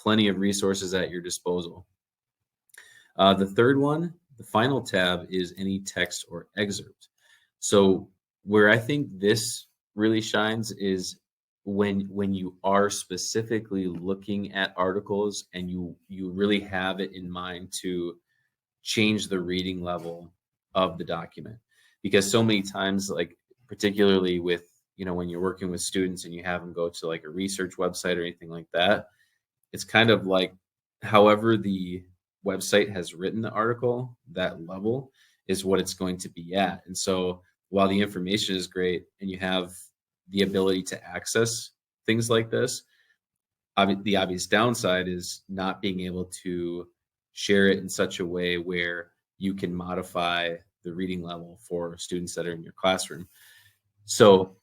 plenty of resources at your disposal. The third one, the final tab, is any text or excerpt. So where I think this really shines is when you are specifically looking at articles and you really have it in mind to change the reading level of the document. Because so many times, like particularly with, when you're working with students and you have them go to like a research website or anything like that, it's kind of like however the website has written the article, that level is what it's going to be at. And so while the information is great and you have the ability to access things like this, the obvious downside is not being able to share it in such a way where you can modify the reading level for students that are in your classroom. So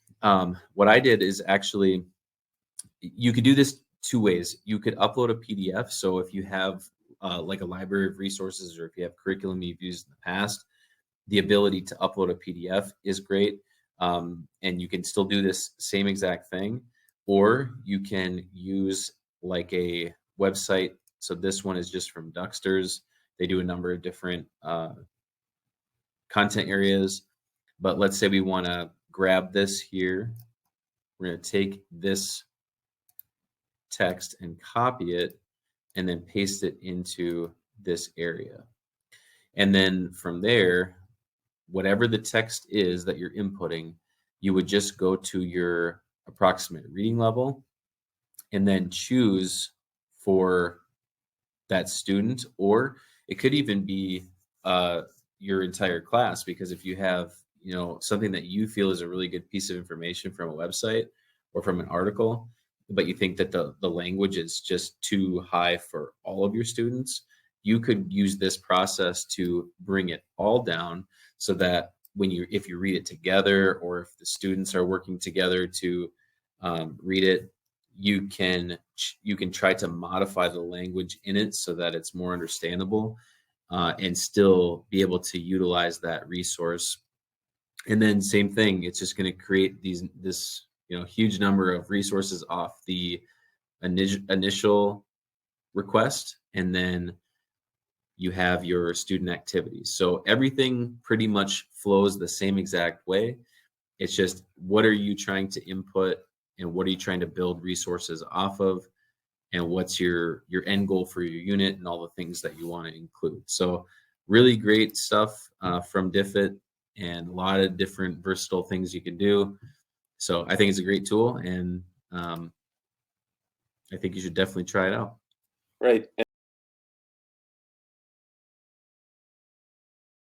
what I did is actually, you could do this two ways. You could upload a PDF. So if you have like a library of resources, or if you have curriculum you've used in the past, the ability to upload a PDF is great. And you can still do this same exact thing, or you can use like a website. So this one is just from Ducksters. They do a number of different content areas, but let's say we want to grab this here. We're going to take this text and copy it and then paste it into this area. And then from there, whatever the text is that you're inputting, you would just go to your approximate reading level and then choose for that student, or it could even be your entire class, because if you have something that you feel is a really good piece of information from a website or from an article, but you think that the language is just too high for all of your students, you could use this process to bring it all down, so that if you read it together, or if the students are working together to read it, you can try to modify the language in it so that it's more understandable, and still be able to utilize that resource. And then same thing, it's just going to create this huge number of resources off the initial request, and then you have your student activities. So everything pretty much flows the same exact way. It's just, what are you trying to input, and what are you trying to build resources off of, and what's your end goal for your unit, and all the things that you want to include. So really great stuff from Diffit, and a lot of different versatile things you can do. So I think it's a great tool, and I think you should definitely try it out. Right.